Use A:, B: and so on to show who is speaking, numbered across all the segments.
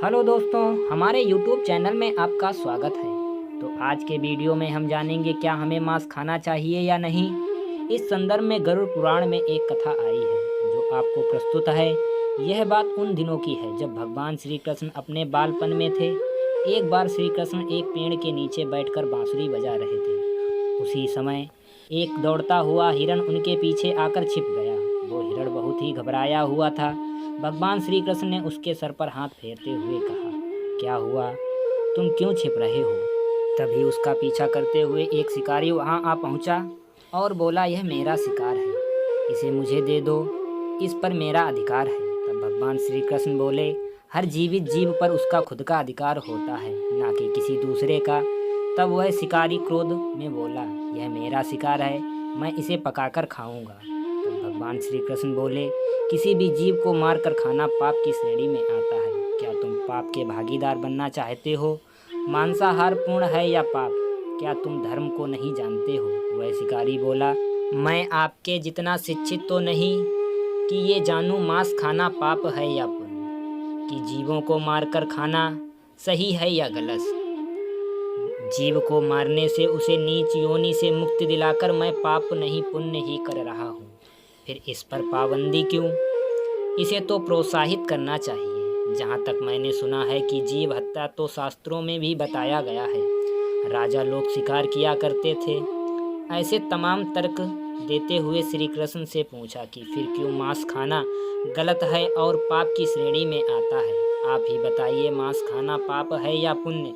A: Hello दोस्तों, हमारे YouTube channel में आपका स्वागत है। तो आज के वीडियो में हम जानेंगे क्या हमें मांस खाना चाहिए या नहीं। इस संदर्भ में गरुड़ पुराण में एक कथा आई है जो आपको प्रस्तुत है। यह बात उन दिनों की है जब भगवान श्री कृष्ण अपने बालपन में थे। एक बार श्री कृष्ण एक पेड़ के नीचे बैठकर बांसुरी बजा रहे थे। उसी समय एक दौड़ता हुआ हिरण उनके पीछे आकर छिप गया। वो हिरण बहुत ही घबराया हुआ था। भगवान श्री कृष्ण ने उसके सर पर हाथ फेरते हुए कहा, क्या हुआ, तुम क्यों छिप रहे हो? तभी उसका पीछा करते हुए एक शिकारी वहां आ पहुंचा और बोला, यह मेरा शिकार है, इसे मुझे दे दो, इस पर मेरा अधिकार है। तब भगवान श्री कृष्ण बोले, हर जीवित जीव पर उसका खुद का अधिकार होता है, ना कि किसी दूसरे का। तब वह शिकारी क्रोध में बोला, यह मेरा शिकार है, मैं इसे पकाकर खाऊंगा। तब भगवान श्री कृष्ण बोले, किसी भी जीव को मारकर खाना पाप की श्रेणी में आता है। क्या तुम पाप के भागीदार बनना चाहते हो? मांसाहार पूर्ण है या पाप? क्या तुम धर्म को नहीं जानते हो? वह शिकारी बोला, मैं आपके जितना शिक्षित तो नहीं कि ये जानूं मांस खाना पाप है या पुण्य, कि जीवों को मारकर खाना सही है या गलत। जीव को मारने से उसे नीच योनि से मुक्ति दिलाकर मैं पाप नहीं पुण्य ही कर रहा हूँ। फिर इस पर पाबंदी क्यों? इसे तो प्रोत्साहित करना चाहिए। जहाँ तक मैंने सुना है कि जीव हत्या तो शास्त्रों में भी बताया गया है। राजा लोग शिकार किया करते थे। ऐसे तमाम तर्क देते हुए श्री कृष्ण से पूछा कि फिर क्यों मांस खाना गलत है और पाप की श्रेणी में आता है? आप ही बताइए, मांस खाना पाप है या पुण्य?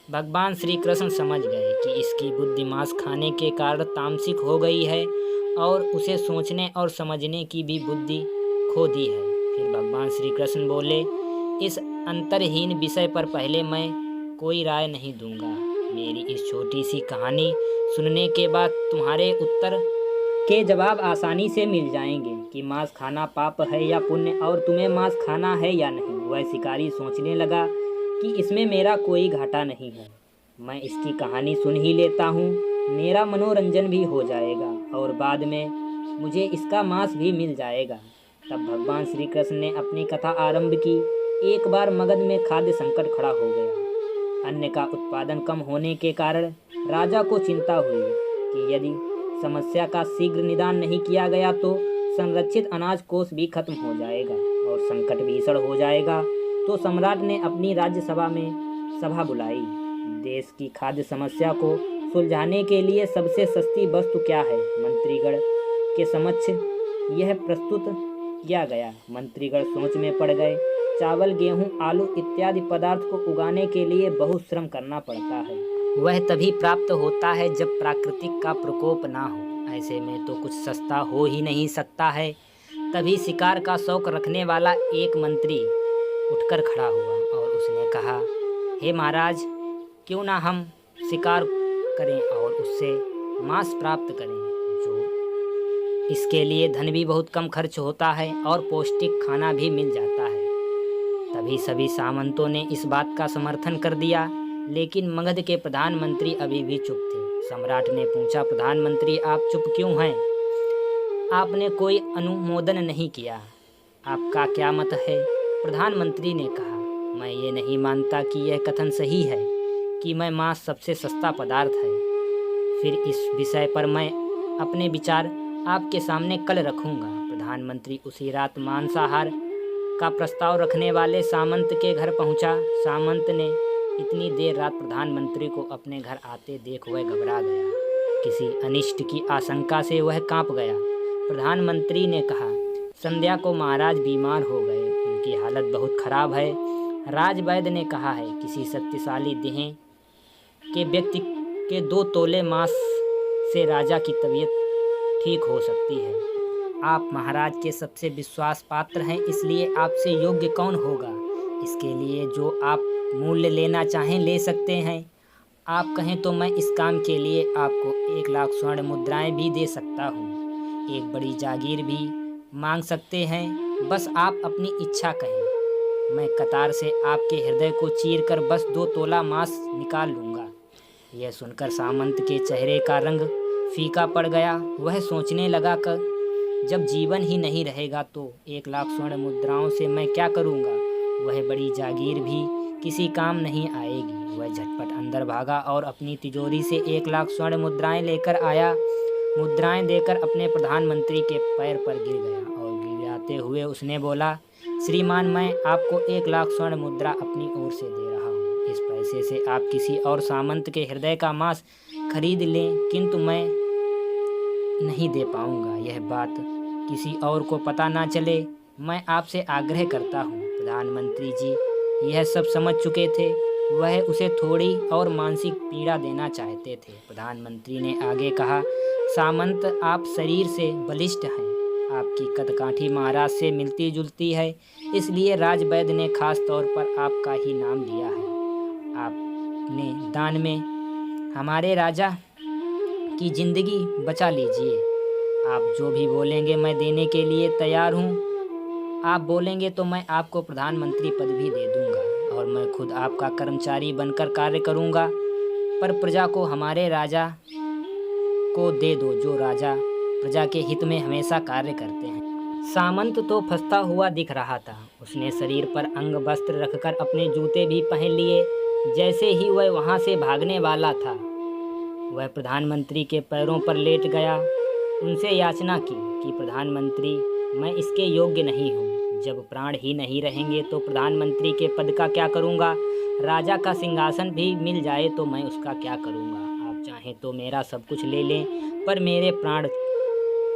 A: भगवान श्री कृष्ण समझ गए कि इसकी बुद्धि मांस खाने के कारण तामसिक हो गई है और उसे सोचने और समझने की भी बुद्धि खो दी है। फिर भगवान श्री कृष्ण बोले, इस अंतरहीन विषय पर पहले मैं कोई राय नहीं दूंगा। मेरी इस छोटी सी कहानी सुनने के बाद तुम्हारे उत्तर के जवाब आसानी से मिल जाएंगे कि मांस खाना पाप है या पुण्य, और तुम्हें मांस खाना है या नहीं। वह शिकारी सोचने लगा कि इसमें मेरा कोई घाटा नहीं है, मैं इसकी कहानी सुन ही लेता हूँ, मेरा मनोरंजन भी हो जाएगा और बाद में मुझे इसका मांस भी मिल जाएगा। तब भगवान श्री कृष्ण ने अपनी कथा आरंभ की। एक बार मगध में खाद्य संकट खड़ा हो गया। अन्न का उत्पादन कम होने के कारण राजा को चिंता हुई कि यदि समस्या का शीघ्र निदान नहीं किया गया तो संरक्षित अनाज कोष भी खत्म हो जाएगा और संकट भीषण हो जाएगा। तो सम्राट ने अपनी राज्यसभा में सभा बुलाई। देश की खाद्य समस्या को सुलझाने के लिए सबसे सस्ती वस्तु क्या है, मंत्रीगण के समक्ष यह प्रस्तुत किया गया। मंत्रीगण सोच में पड़ गए। चावल, गेहूं, आलू इत्यादि पदार्थ को उगाने के लिए बहुत श्रम करना पड़ता है। वह तभी प्राप्त होता है जब प्राकृतिक का प्रकोप ना हो। ऐसे में तो कुछ सस्ता हो ही नहीं सकता है। तभी शिकार का शौक रखने वाला एक मंत्री उठकर खड़ा हुआ और उसने कहा, हे महाराज, क्यों ना हम शिकार करें और उससे मांस प्राप्त करें, जो इसके लिए धन भी बहुत कम खर्च होता है और पौष्टिक खाना भी मिल जाता है। तभी सभी सामंतों ने इस बात का समर्थन कर दिया, लेकिन मगध के प्रधानमंत्री अभी भी चुप थे। सम्राट ने पूछा, प्रधानमंत्री आप चुप क्यों हैं? आपने कोई अनुमोदन नहीं किया, आपका क्या मत है? प्रधानमंत्री ने कहा, मैं ये नहीं मानता कि यह कथन सही है कि मैं मांस सबसे सस्ता पदार्थ है। फिर इस विषय पर मैं अपने विचार आपके सामने कल रखूंगा। प्रधानमंत्री उसी रात मांसाहार का प्रस्ताव रखने वाले सामंत के घर पहुंचा। सामंत ने इतनी देर रात प्रधानमंत्री को अपने घर आते देख वह घबरा गया। किसी अनिष्ट की आशंका से वह कांप गया। प्रधानमंत्री ने कहा, संध्या को महाराज बीमार हो गए, उनकी हालत बहुत खराब है। राजवैद्य ने कहा है किसी शक्तिशाली देह के व्यक्ति के 2 तोले मांस से राजा की तबीयत ठीक हो सकती है। आप महाराज के सबसे विश्वास पात्र हैं, इसलिए आपसे योग्य कौन होगा? इसके लिए जो आप मूल्य लेना चाहें ले सकते हैं। आप कहें तो मैं इस काम के लिए आपको 1 लाख स्वर्ण मुद्राएं भी दे सकता हूँ। एक बड़ी जागीर भी मांग सकते हैं, बस आप अपनी इच्छा कहें। मैं कतार से आपके हृदय को चीर कर बस 2 तोला मांस निकाल लूँगा। यह सुनकर सामंत के चेहरे का रंग फीका पड़ गया। वह सोचने लगा कि जब जीवन ही नहीं रहेगा तो 1 लाख स्वर्ण मुद्राओं से मैं क्या करूँगा वह बड़ी जागीर भी किसी काम नहीं आएगी। वह झटपट अंदर भागा और अपनी तिजोरी से 1 लाख स्वर्ण मुद्राएं लेकर आया। मुद्राएं देकर अपने प्रधानमंत्री के पैर पर गिर गया और गिड़गिड़ाते हुए उसने बोला, श्रीमान, मैं आपको 1 लाख स्वर्ण मुद्रा अपनी ओर से दे रहा हूँ। इस पैसे से आप किसी और सामंत के हृदय का मांस खरीद लें, किंतु मैं नहीं दे पाऊँगा। यह बात किसी और को पता ना चले, मैं आपसे आग्रह करता हूँ। प्रधानमंत्री जी यह सब समझ चुके थे। वह उसे थोड़ी और मानसिक पीड़ा देना चाहते थे। प्रधानमंत्री ने आगे कहा, सामंत, आप शरीर से बलिष्ठ हैं, आपकी कदकाठी महाराज से मिलती जुलती है, इसलिए राजवैद्य ने खास तौर पर आपका ही नाम लिया है। आपने दान में हमारे राजा की जिंदगी बचा लीजिए। आप जो भी बोलेंगे मैं देने के लिए तैयार हूँ। आप बोलेंगे तो मैं आपको प्रधानमंत्री पद भी दे दूंगा और मैं खुद आपका कर्मचारी बनकर कार्य करूंगा, पर प्रजा को हमारे राजा को दे दो, जो राजा प्रजा के हित में हमेशा कार्य करते हैं। सामंत तो फंसता हुआ दिख रहा था। उसने शरीर पर अंग वस्त्र रखकर अपने जूते भी पहन लिए। जैसे ही वह वहां से भागने वाला था, वह प्रधानमंत्री के पैरों पर लेट गया। उनसे याचना की कि प्रधानमंत्री, मैं इसके योग्य नहीं हूँ। जब प्राण ही नहीं रहेंगे तो प्रधानमंत्री के पद का क्या करूँगा? राजा का सिंहासन भी मिल जाए तो मैं उसका क्या करूँगा? आप चाहें तो मेरा सब कुछ ले लें, पर मेरे प्राण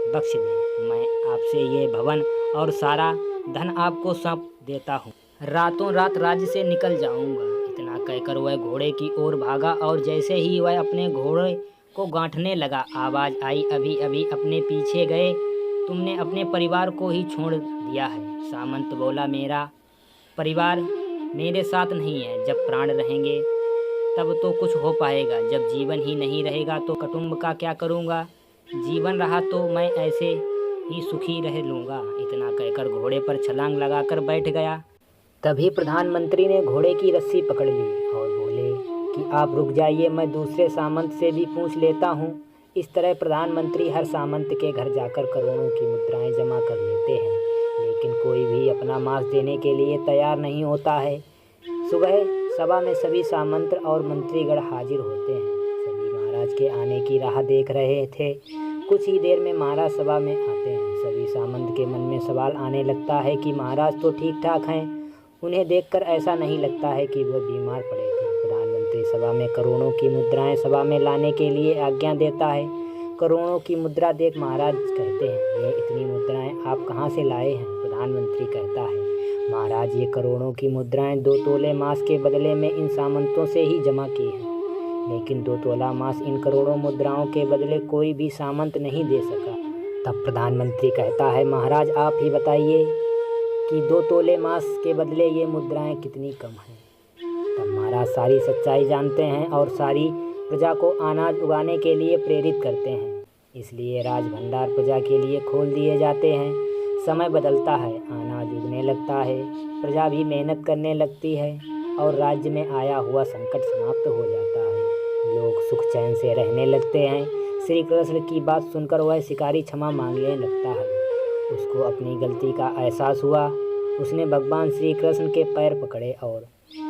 A: बख्श दें। मैं आपसे ये भवन और सारा धन आपको सौंप देता हूँ। रातों रात राज्य से निकल जाऊँगा। इतना कहकर वह घोड़े की ओर भागा और जैसे ही वह अपने घोड़े को गांठने लगा, आवाज़ आई, अभी अभी अपने पीछे गए तुमने अपने परिवार को ही छोड़ दिया है। सामंत बोला, मेरा परिवार मेरे साथ नहीं है। जब प्राण रहेंगे तब तो कुछ हो पाएगा, जब जीवन ही नहीं रहेगा तो कुटुंब का क्या करूँगा? जीवन रहा तो मैं ऐसे ही सुखी रह लूँगा। इतना कहकर घोड़े पर छलांग लगाकर बैठ गया। तभी प्रधानमंत्री ने घोड़े की रस्सी पकड़ ली और बोले कि आप रुक जाइए, मैं दूसरे सामंत से भी पूछ लेता हूँ। इस तरह प्रधानमंत्री हर सामंत के घर जाकर करोड़ों की मुद्राएं जमा कर लेते हैं, लेकिन कोई भी अपना मांस देने के लिए तैयार नहीं होता है। सुबह सभा में सभी सामंत और मंत्रीगण हाजिर होते हैं। सभी महाराज के आने की राह देख रहे थे। कुछ ही देर में महाराज सभा में आते हैं। सभी सामंत के मन में सवाल आने लगता है कि महाराज तो ठीक ठाक हैं, उन्हें देखकर ऐसा नहीं लगता है कि वह बीमार पड़े थे। प्रधानमंत्री सभा में करोड़ों की मुद्राएं सभा में लाने के लिए आज्ञा देता है। करोड़ों की मुद्रा देख महाराज कहते हैं, यह इतनी मुद्राएं आप कहाँ से लाए हैं? प्रधानमंत्री कहता है, महाराज, ये करोड़ों की मुद्राएं 2 तोले मांस के बदले में इन सामंतों से ही जमा की हैं, लेकिन 2 तोला मांस इन करोड़ों मुद्राओं के बदले कोई भी सामंत नहीं दे सका। तब प्रधानमंत्री कहता है, महाराज आप ही बताइए कि 2 तोले मांस के बदले ये मुद्राएं कितनी कम हैं। तब महाराज सारी सच्चाई जानते हैं और सारी प्रजा को अनाज उगाने के लिए प्रेरित करते हैं, इसलिए राज भंडार प्रजा के लिए खोल दिए जाते हैं। समय बदलता है, अनाज उगने लगता है, प्रजा भी मेहनत करने लगती है और राज्य में आया हुआ संकट समाप्त हो जाता है। लोग सुख चैन से रहने लगते हैं। श्री कृष्ण की बात सुनकर वह शिकारी क्षमा मांगने लगता है। उसको अपनी गलती का एहसास हुआ। उसने भगवान श्री कृष्ण के पैर पकड़े और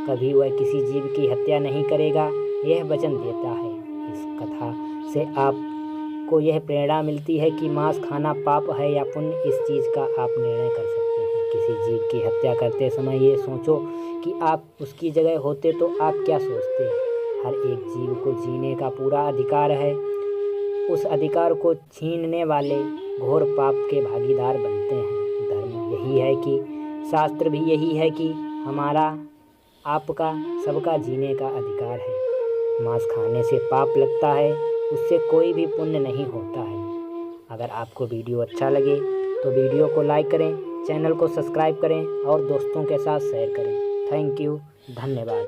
A: कभी वह किसी जीव की हत्या नहीं करेगा, यह वचन देता है। इस कथा से आपको यह प्रेरणा मिलती है कि मांस खाना पाप है या पुण्य, इस चीज़ का आप निर्णय कर सकते हैं। किसी जीव की हत्या करते समय ये सोचो कि आप उसकी जगह होते तो आप क्या सोचते। हर एक जीव को जीने का पूरा अधिकार है। उस अधिकार को छीनने वाले घोर पाप के भागीदार बनते हैं। धर्म यही है कि शास्त्र भी यही है कि हमारा, आपका, सबका जीने का अधिकार है। मांस खाने से पाप लगता है, उससे कोई भी पुण्य नहीं होता है। अगर आपको वीडियो अच्छा लगे तो वीडियो को लाइक करें, चैनल को सब्सक्राइब करें और दोस्तों के साथ शेयर करें। थैंक यू, धन्यवाद।